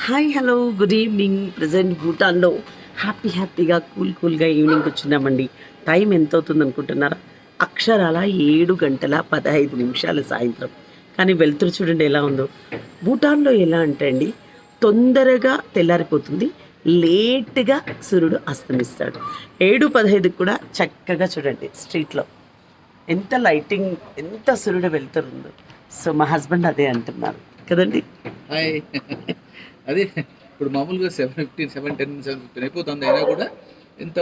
Hi hello good evening. Present భూటాన్లో హ్యాపీగా కూల్గా ఈవినింగ్ వచ్చినామండి. టైం ఎంత అవుతుంది అనుకుంటున్నారా? అక్షరాల 7:15 సాయంత్రం. కానీ వెళ్తురు చూడండి ఎలా ఉందో. భూటాన్లో ఎలా అంటే అండి, తొందరగా తెల్లారిపోతుంది, లేట్గా సూర్యుడు అస్తమిస్తాడు. 7:15 కూడా చక్కగా చూడండి స్ట్రీట్లో ఎంత లైటింగ్, ఎంత సూర్యుడు వెళ్తుందో. సో మా హస్బెండ్ అదే అంటున్నారు కదండి. హాయ్. అదే ఇప్పుడు మామూలుగా 7:15, 7:10, 7:15 అయిపోతుంది, అయినా కూడా ఎంత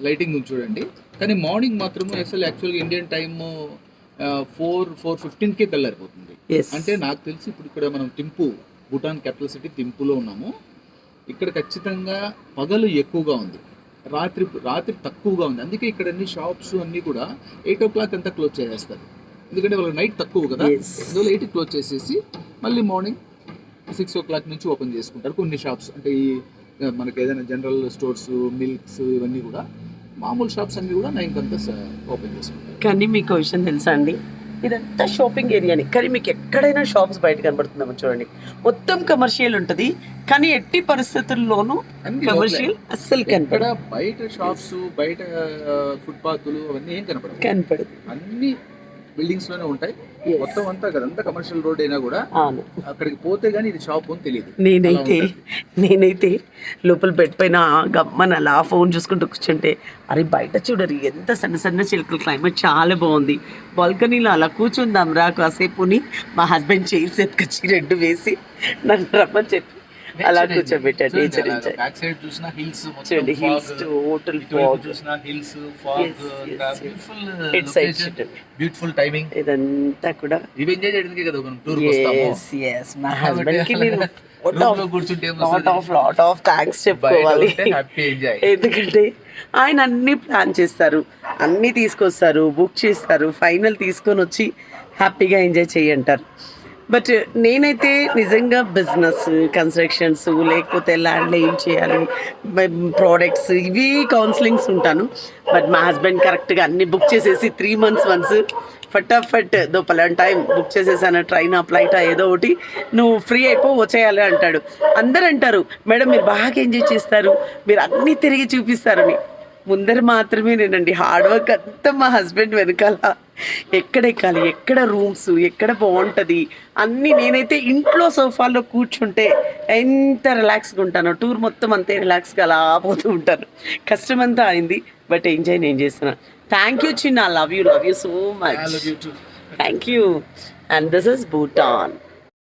లైటింగ్ ఉంది చూడండి. కానీ మార్నింగ్ మాత్రము అసలు యాక్చువల్గా ఇండియన్ టైము 4:15కే తెల్లారిపోతుంది. అంటే నాకు తెలిసి ఇప్పుడు ఇక్కడ మనం థింపు, భూటాన్ క్యాపిటల్ సిటీ థింపులో ఉన్నాము. ఇక్కడ ఖచ్చితంగా పగలు ఎక్కువగా ఉంది, రాత్రి తక్కువగా ఉంది. అందుకే ఇక్కడ అన్ని షాప్స్ అన్నీ కూడా 8 o'clock అంతా క్లోజ్ చేసేస్తారు. ఎందుకంటే వాళ్ళకి నైట్ తక్కువ కదా, అందువల్ల 8కి క్లోజ్ చేసేసి మళ్ళీ మార్నింగ్ 6 o'clock నుంచి ఓపెన్ చేసుకుంటారు. కొన్ని షాప్స్ అంటే ఈ మనకి ఏదైనా జనరల్ స్టోర్స్, మిల్క్స్, ఇవన్నీ కూడా మామూలు షాప్స్ అన్నీ కూడా 9కి అంతా ఓపెన్ చేసుకుంటారు. కానీ మీకు విషయం తెలుసా అండి, ఇదంతా షాపింగ్ ఏరియాని, కానీ మీకు ఎక్కడైనా షాప్స్ బయట కనబడుతుందేమో చూడండి. మొత్తం కమర్షియల్ ఉంటుంది, కానీ ఎట్టి పరిస్థితుల్లోనూ కమర్షియల్ అస్సలు కనపడ. బయట షాప్స్, బయట ఫుట్పాత్లు అవన్నీ ఏం కనపడదు. అన్ని బిల్డింగ్స్ లోనే ఉంటాయి. మొత్తం అంతా కదంతా కమర్షియల్ రోడ్ అయినా కూడా అక్కడికి పోతే గానీ ఇది షాప్ అని తెలియదు. నేనైతే లోపల పెట్టిపోయిన గమ్మని అలా ఫోన్ చూసుకుంటూ కూర్చుంటే, అరే బయట చూడరు ఎంత సన్న చిలుకలు, క్లైమేట్ చాలా బాగుంది, బాల్కనీలో అలా కూర్చుందాం రా కాసేపుని మా హస్బెండ్ చైర్స్ ఎత్తుకొచ్చి 2 వేసి నన్ను రమ్మని చెప్పి అలా కూర్చోబెట్టాడు. Nature enjoy. బ్యాక్ సైడ్ చూసినా హిల్స్, చూడండి హిల్స్, టోటల్ ఫాగ్, చూసినా హిల్స్, ఫాగ్, బ్యూటిఫుల్ టైమింగ్. ఇదంతా కూడా ఇవి ఎంజాయ్ చేయడానికి కదా మనం టూర్ వస్తాము. మా హస్బెండ్ కి నేను లాట్ ఆఫ్ థ్యాంక్స్ చెప్పుకోవాలి. ఎందుకంటే ఆయన అన్ని ప్లాన్ చేస్తారు, అన్ని తీసుకొస్తారు, బుక్ చేస్తారు, ఫైనల్ తీసుకొని వచ్చి హ్యాపీగా ఎంజాయ్ చేయంటారు. బట్ నేనైతే నిజంగా బిజినెస్, కన్స్ట్రక్షన్స్, లేకపోతే ల్యాండ్లో ఏం చేయాలి, ప్రోడక్ట్స్, ఇవి కౌన్సిలింగ్స్ ఉంటాను. బట్ మా హస్బెండ్ కరెక్ట్గా అన్ని బుక్ చేసేసి 3 months వన్స్ ఫటాఫట్ దో పలాన్ టైం బుక్ చేసేసాను, ట్రైనా ఫ్లైటా ఏదో ఒకటి, నువ్వు ఫ్రీ అయిపో వచ్చేయాలి అంటాడు. అందరు అంటారు, మేడం మీరు బాగా ఎంజాయ్ చేస్తారు, మీరు అన్నీ తిరిగి చూపిస్తారని. ముందర మాత్రమే నేనండి, హార్డ్ వర్క్ అంతా మా హస్బెండ్ వెనకాల. ఎక్కడ ఎక్కాలి, ఎక్కడ రూమ్స్, ఎక్కడ బాగుంటుంది అన్నీ. నేనైతే ఇంట్లో సోఫాలో కూర్చుంటే ఎంత రిలాక్స్గా ఉంటానో, టూర్ మొత్తం అంతే రిలాక్స్గా అలా పోతూ ఉంటాను. కష్టం అంతా అయింది, బట్ ఎంజాయ్ నేను చేస్తున్నాను. థ్యాంక్ యూ చిన్న, love you so much. Thank you. And this is Bhutan.